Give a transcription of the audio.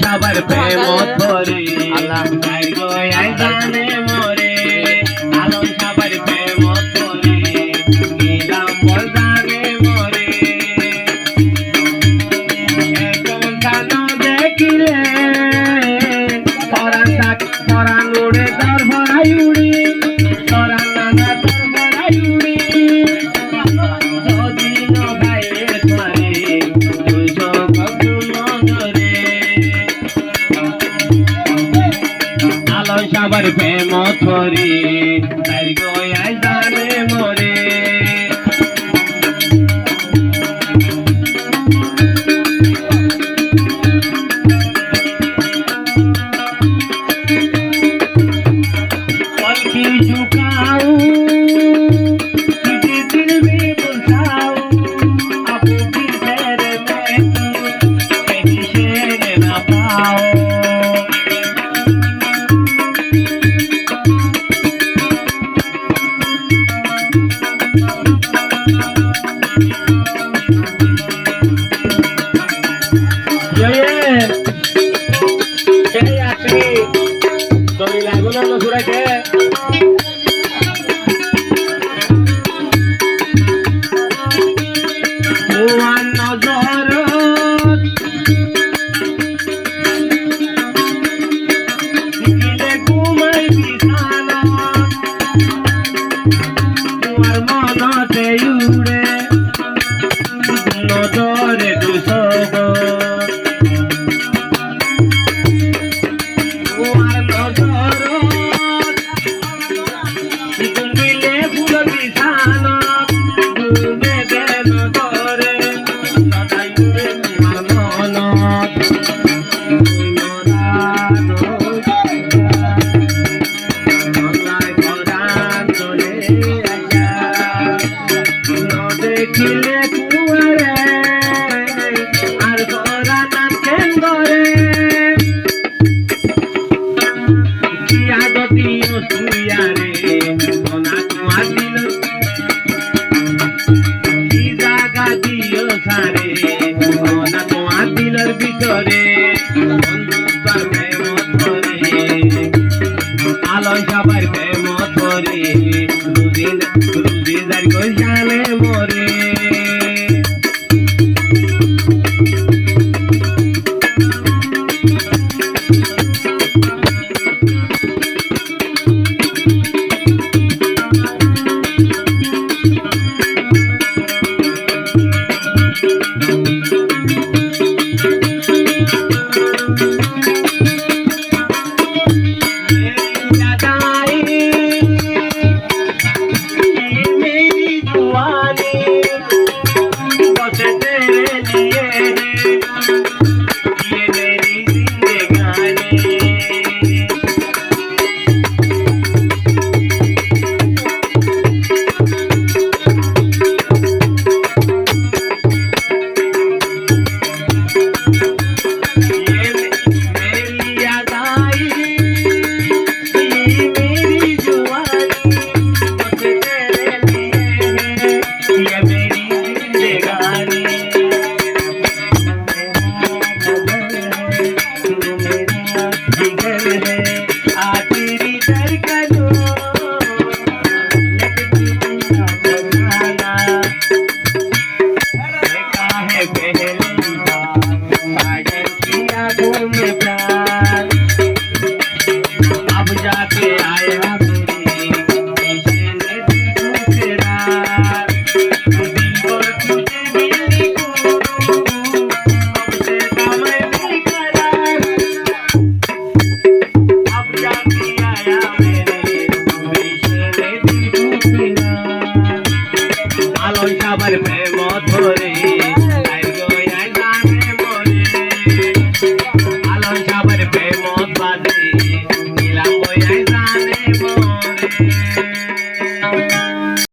সবার প্রেম ধরে আল্লাহ গায় জানে মরে আলম সবার প্রেম ধরে গেলাম বজারে মরে এখন জানো দেখিলে পরান উড়ে তোর ভরাই উড়ি পরান নানা তোর ভরাই উড়ি যদি নগাইলে ধরে সবার প্রেম ধরে তার গয়ায় জানে মরে पलकी झुकाओ तुझे दिल में बसाओ अब भी तेरे में कहीं शेर ना पाओ देखिले कुआरे আর গোরা না কেন্দরে কিয়া দিও তুইয়ারে ওনা তোমার দিল কি জায়গা দিও সারে ওনা তোমার দিলের ভিতরে বন্ধুত্বের প্রেম ধরে আলো সবার প্রেম ধরে রুজি যার কই জানে মরে আলো সবার প্রেম ধরে